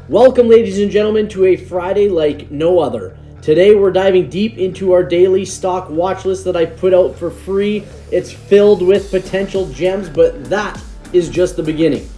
Welcome, ladies and gentlemen, to a Friday like no other. Today we're diving deep into our daily stock watch list that I put out for free. It's filled with potential gems, but that is just the beginning.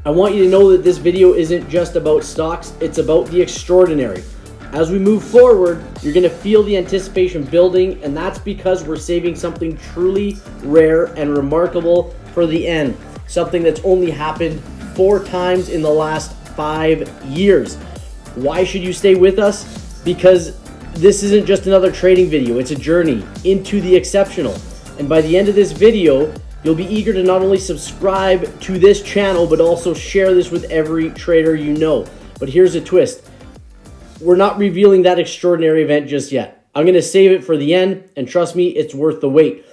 I want you to know that this video isn't just about stocks, it's about the extraordinary. As we move forward, you're going to feel the anticipation building, and that's because we're saving something truly rare and remarkable for the end. Something that's only happened 4 times in the last 5 years. Why should you stay with us? Because this isn't just another trading video, it's a journey into the exceptional. And by the end of this video, you'll be eager to not only subscribe to this channel, but also share this with every trader you know. But here's a twist. We're not revealing that extraordinary event just yet. I'm going to save it for the end, and trust me, it's worth the wait.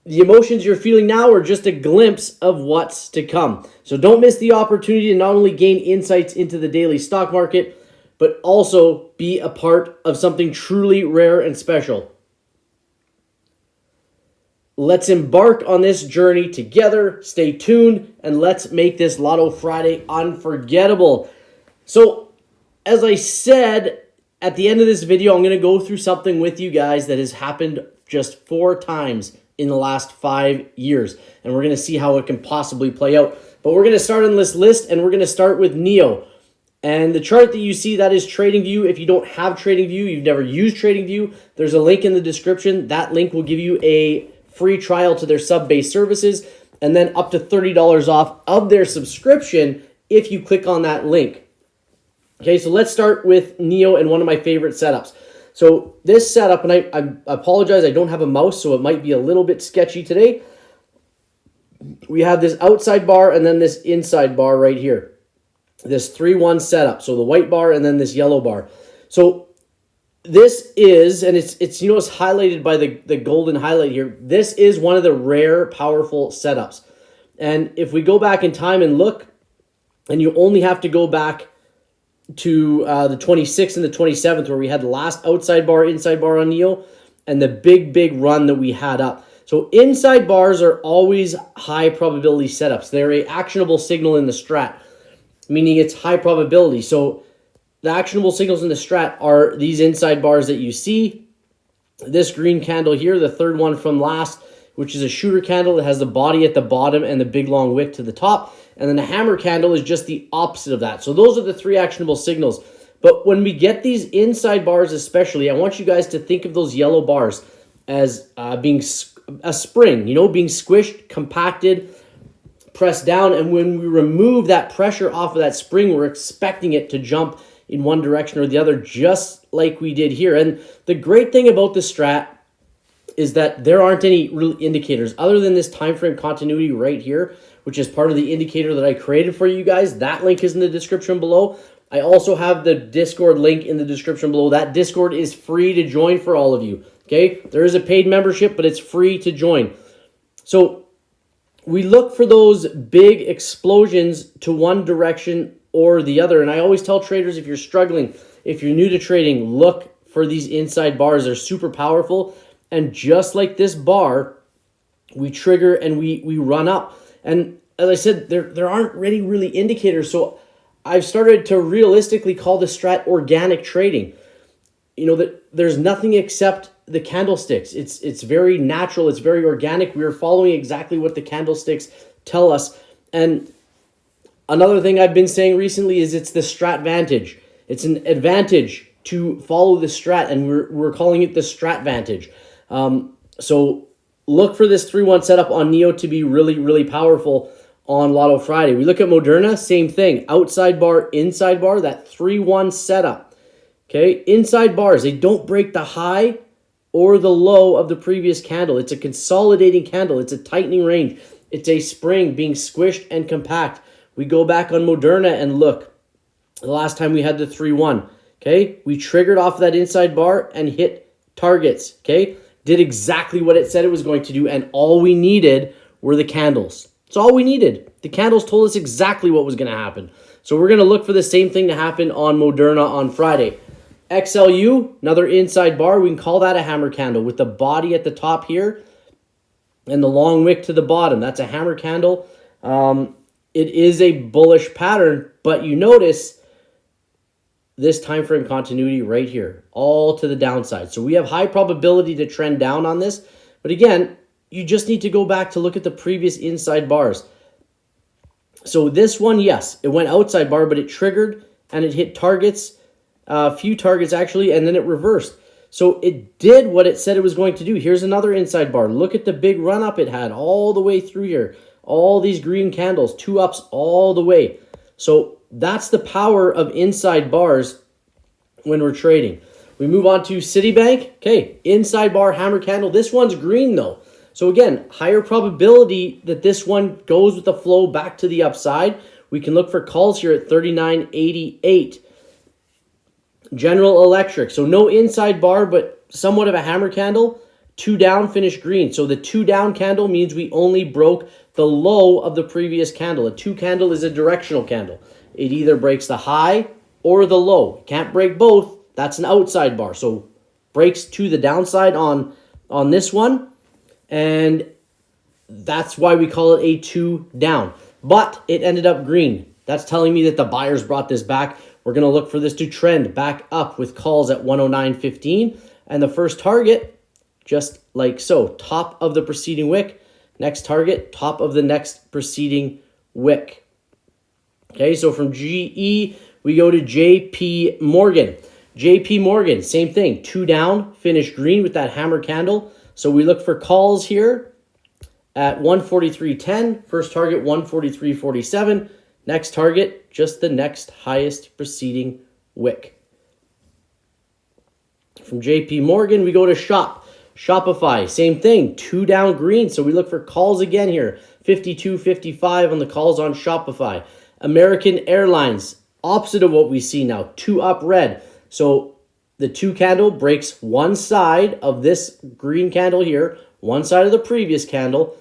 The emotions you're feeling now are just a glimpse of what's to come. So don't miss the opportunity to not only gain insights into the daily stock market, but also be a part of something truly rare and special. Let's embark on this journey together. Stay tuned, and let's make this Lotto Friday unforgettable. So, as I said, at the end of this video, I'm going to go through something with you guys that has happened just 4 times in the last 5 years. And we're going to see how it can possibly play out. But we're going to start on this list, and we're going to start with NEO. And the chart that you see, that is TradingView. If you don't have TradingView, you've never used TradingView, there's a link in the description. That link will give you a free trial to their sub-based services, and then up to $30 off of their subscription if you click on that link. Okay, so let's start with NEO and one of my favorite setups. So this setup, and I apologize, I don't have a mouse, so it might be a little bit sketchy today. We have this outside bar and then this inside bar right here. This 3-1 setup. So the white bar and then this yellow bar. So this is, and it's it's highlighted by the golden highlight here. This is one of the rare, powerful setups. And if we go back in time and look, and you only have to go back to the 26th and the 27th, where we had the last outside bar, inside bar on NEO, and the big run that we had up. So inside bars are always high probability setups. They're an actionable signal in the strat, meaning it's high probability. So the actionable signals in the strat are these inside bars that you see. This green candle here, the third one from last, which is a shooter candle that has the body at the bottom and the big long wick to the top. And then the hammer candle is just the opposite of that. So those are the 3 actionable signals. But when we get these inside bars especially, I want you guys to think of those yellow bars as being a spring, being squished, compacted, pressed down. And when we remove that pressure off of that spring, we're expecting it to jump in one direction or the other, just like we did here. And the great thing about the strat is that there aren't any real indicators other than this time frame continuity right here, which is part of the indicator that I created for you guys. That link is in the description below. I also have the Discord link in the description below. That Discord is free to join for all of you. Okay, there is a paid membership, but it's free to join. So we look for those big explosions to one direction or the other. And I always tell traders, if you're struggling, if you're new to trading, look for these inside bars. They're super powerful. And just like this bar, we trigger and we run up. And as I said, there aren't really indicators. So I've started to realistically call the strat organic trading. That there's nothing except the candlesticks. It's very natural. It's very organic. We're following exactly what the candlesticks tell us. And another thing I've been saying recently is it's the strat vantage. It's an advantage to follow the strat, and we're calling it the strat vantage. So look for this 3-1 setup on NEO to be really powerful on Lotto Friday. We look at Moderna, same thing. Outside bar, inside bar, that 3-1 setup. Okay, inside bars, they don't break the high or the low of the previous candle. It's a consolidating candle. It's a tightening range. It's a spring being squished and compact. We go back on Moderna and look. The last time we had the 3-1, okay? We triggered off that inside bar and hit targets, okay? Did exactly what it said it was going to do, and all we needed were the candles. That's all we needed. The candles told us exactly what was going to happen. So we're going to look for the same thing to happen on Moderna on Friday. XLU, another inside bar. We can call that a hammer candle with the body at the top here and the long wick to the bottom. That's a hammer candle. It is a bullish pattern, but you notice this time frame continuity right here, all to the downside. So we have high probability to trend down on this. But again, you just need to go back to look at the previous inside bars. So this one, yes, it went outside bar, but it triggered and it hit targets, a few targets actually, and then it reversed. So it did what it said it was going to do. Here's another inside bar. Look at the big run up it had all the way through here. All these green candles, 2 ups all the way. So that's the power of inside bars when we're trading. We move on to Citibank. Okay, inside bar, hammer candle. This one's green though. So again, higher probability that this one goes with the flow back to the upside. We can look for calls here at 39.88. General Electric. So no inside bar, but somewhat of a hammer candle. 2 down, finished green. So the 2 down candle means we only broke the low of the previous candle. A 2 candle is a directional candle. It either breaks the high or the low. Can't break both. That's an outside bar. So breaks to the downside on this one. And that's why we call it a 2 down. But it ended up green. That's telling me that the buyers brought this back. We're going to look for this to trend back up with calls at 109.15. And the first target, just like so, top of the preceding wick. Next target, top of the next preceding wick. Okay, so from GE, we go to JP Morgan. JP Morgan, same thing. 2 down, finished green with that hammer candle. So we look for calls here at 143.10. First target, 143.47. Next target, just the next highest preceding wick. From JP Morgan, we go to Shopify, same thing, 2 down green. So we look for calls again here, 52.55 on the calls on Shopify. American Airlines, opposite of what we see now, 2 up red. So the 2 candle breaks one side of this green candle here, one side of the previous candle,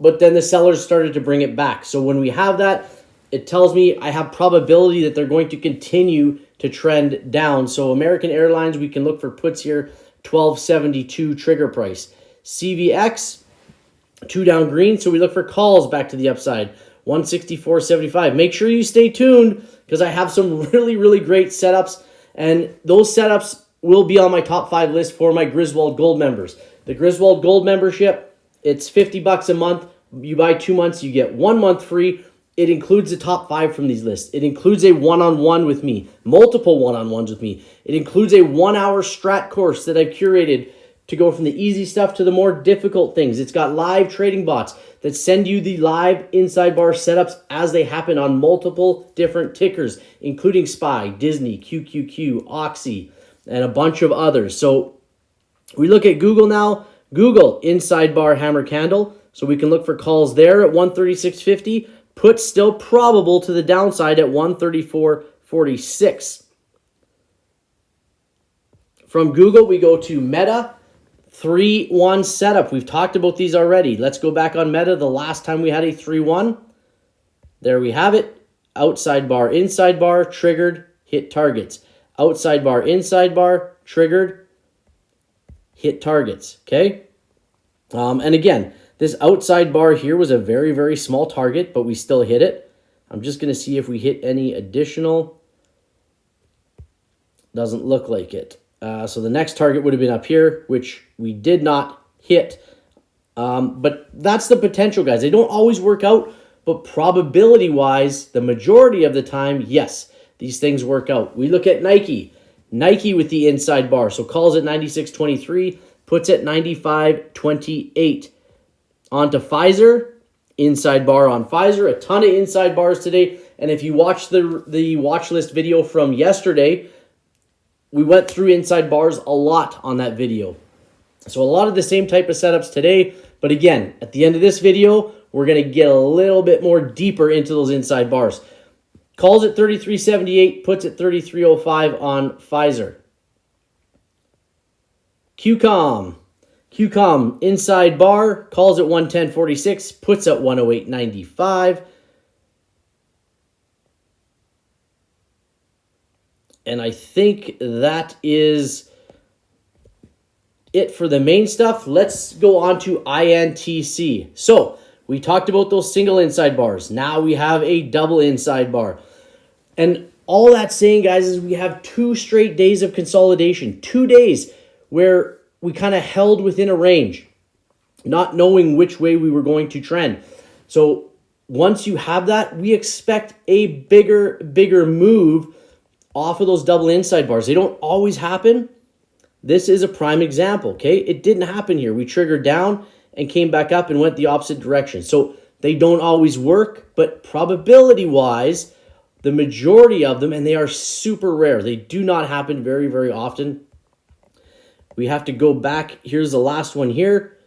but then the sellers started to bring it back. So when we have that, it tells me I have probability that they're going to continue to trend down. So American Airlines, we can look for puts here, 12.72 trigger price. CVX, 2 down green, so we look for calls back to the upside, 164.75. Make sure you stay tuned because I have some really, really great setups, and those setups will be on my top 5 list for my Griswold Gold members. The Griswold Gold membership, it's $50 a month. You buy 2 months, you get 1 month free. It includes the top 5 from these lists. It includes a one-on-one with me, multiple one-on-ones with me. It includes a 1-hour strat course that I've curated to go from the easy stuff to the more difficult things. It's got live trading bots that send you the live inside bar setups as they happen on multiple different tickers, including SPY, Disney, QQQ, Oxy, and a bunch of others. So we look at Google now. Google, inside bar hammer candle. So we can look for calls there at 136.50. Put still probable to the downside at 134.46. From Google, we go to Meta, 3-1 setup. We've talked about these already. Let's go back on Meta. The last time we had a 3-1. There we have it. Outside bar, inside bar, triggered, hit targets. Outside bar, inside bar, triggered, hit targets. Okay? And again, this outside bar here was a very, very small target, but we still hit it. I'm just going to see if we hit any additional. Doesn't look like it. So the next target would have been up here, which we did not hit. But that's the potential, guys. They don't always work out, but probability-wise, the majority of the time, yes, these things work out. We look at Nike. Nike with the inside bar. So calls at 96.23, puts at 95.28. On to Pfizer, inside bar on Pfizer, a ton of inside bars today. And if you watch the watch list video from yesterday, we went through inside bars a lot on that video. So a lot of the same type of setups today. But again, at the end of this video, we're going to get a little bit more deeper into those inside bars. Calls at 33.78, puts at 33.05 on Pfizer. QCOM, inside bar, calls at 110.46, puts at 108.95. And I think that is it for the main stuff. Let's go on to INTC. So we talked about those single inside bars. Now we have a double inside bar. And All that's saying, guys, is we have 2 straight days of consolidation, 2 days where we kind of held within a range, not knowing which way we were going to trend. So once you have that, we expect a bigger move off of those double inside bars. They don't always happen. This is a prime example, okay? It didn't happen here. We triggered down and came back up and went the opposite direction. So they don't always work, but probability-wise, the majority of them, and they are super rare. They do not happen very often. We have to go back. Here's the last one here.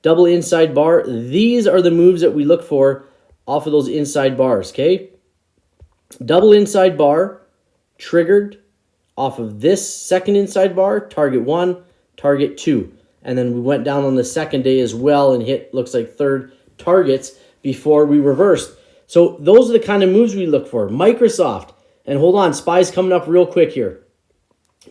Double inside bar. These are the moves that we look for off of those inside bars, okay? Double inside bar, triggered off of this second inside bar, target 1, target 2. And then we went down on the second day as well and hit, looks like, third targets before we reversed. So those are the kind of moves we look for. Microsoft, and hold on, SPY's coming up real quick here.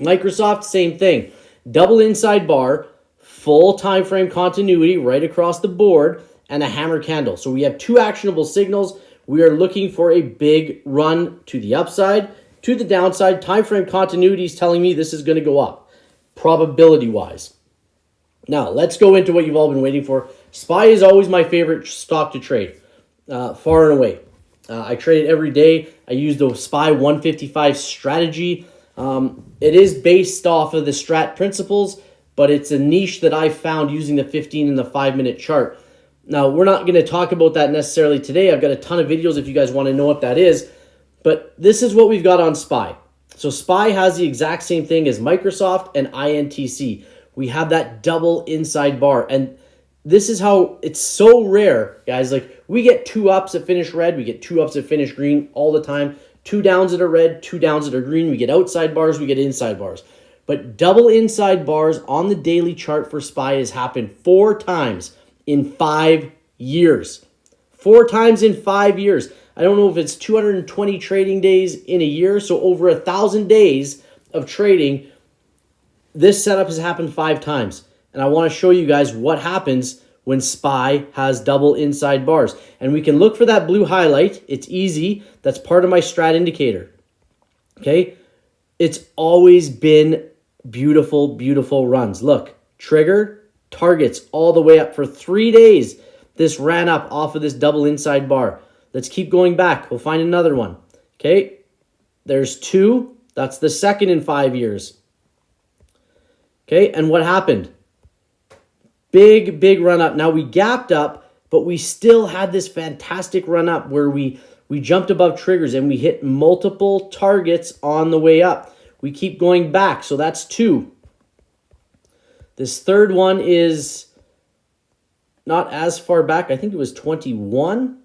Microsoft, same thing. Double inside bar, full time frame continuity right across the board, and a hammer candle. So we have 2 actionable signals. We are looking for a big run to the upside, to the downside. Time frame continuity is telling me this is going to go up, probability-wise. Now, let's go into what you've all been waiting for. SPY is always my favorite stock to trade, far and away. I trade it every day. I use the SPY 155 strategy. It is based off of the strat principles, but it's a niche that I found using the 15 and the 5-minute chart. Now, we're not going to talk about that necessarily today. I've got a ton of videos if you guys want to know what that is, but this is what we've got on SPY. So SPY has the exact same thing as Microsoft and INTC. We have that double inside bar, and this is how it's so rare, guys. Like, we get 2 ups that finish red, we get 2 ups that finish green all the time, 2 downs that are red, 2 downs that are green. We get outside bars, we get inside bars. But double inside bars on the daily chart for SPY has happened 4 times in 5 years. 4 times in 5 years. I don't know if it's 220 trading days in a year, so over 1,000 days of trading. This setup has happened 5 times. And I want to show you guys what happens when SPY has double inside bars. And we can look for that blue highlight. It's easy. That's part of my strat indicator. Okay? It's always been beautiful runs. Look, trigger, targets all the way up for 3 days. This ran up off of this double inside bar. Let's keep going back. We'll find another one. Okay? There's 2. That's the second in 5 years. Okay? And what happened? Big run up. Now we gapped up, but we still had this fantastic run up where we jumped above triggers and we hit multiple targets on the way up. We keep going back, so that's 2. This third one is not as far back. I think it was 21.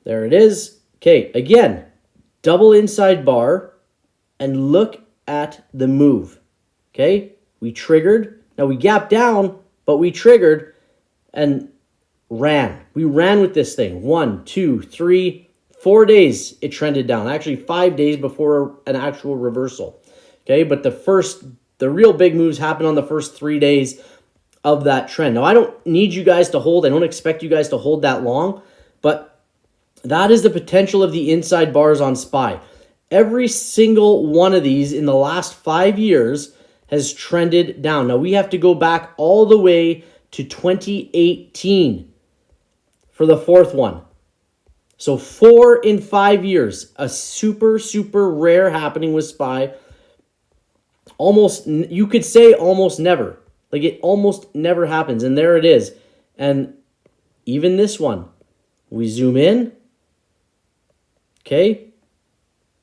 There it is. Okay, again, double inside bar, and look at the move. Okay? We triggered. Now we gapped down, but we triggered and ran. We ran with this thing. 1, 2, 3, 4 days it trended down. Actually, 5 days before an actual reversal. Okay, but the real big moves happen on the first 3 days of that trend. Now, I don't need you guys to hold. I don't expect you guys to hold that long, but that is the potential of the inside bars on SPY. Every single one of these in the last 5 years has trended down. Now, we have to go back all the way to 2018 for the 4th one. So 4 in 5 years, a super rare happening with SPY. Almost, you could say almost never. Like, it almost never happens, and there it is. And even this one, we zoom in. Okay,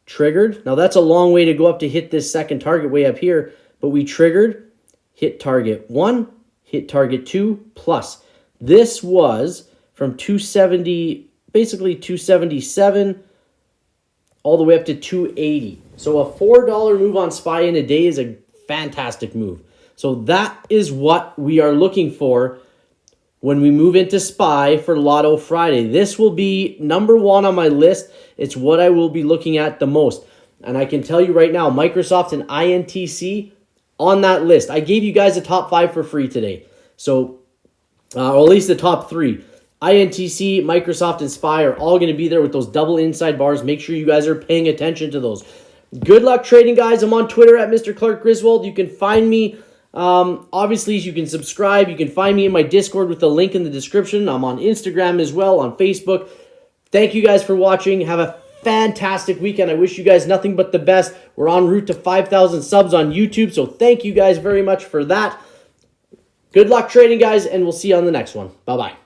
triggered. Now, that's a long way to go up to hit this second target way up here. But we triggered, hit target 1, hit target 2, plus. This was from 270, basically 277, all the way up to 280. So a $4 move on SPY in a day is a fantastic move. So that is what we are looking for when we move into SPY for Lotto Friday. This will be number 1 on my list. It's what I will be looking at the most. And I can tell you right now, Microsoft and INTC on that list. I gave you guys a top 5 for free today. So, or at least the top 3. INTC, Microsoft, and SPY are all going to be there with those double inside bars. Make sure you guys are paying attention to those. Good luck trading, guys. I'm on Twitter at Mr. Clark Griswold. You can find me. Obviously, you can subscribe. You can find me in my Discord with the link in the description. I'm on Instagram as well, on Facebook. Thank you guys for watching. Have a fantastic weekend. I wish you guys nothing but the best. We're en route to 5,000 subs on YouTube, so thank you guys very much for that. Good luck trading, guys, and we'll see you on the next one. Bye-bye.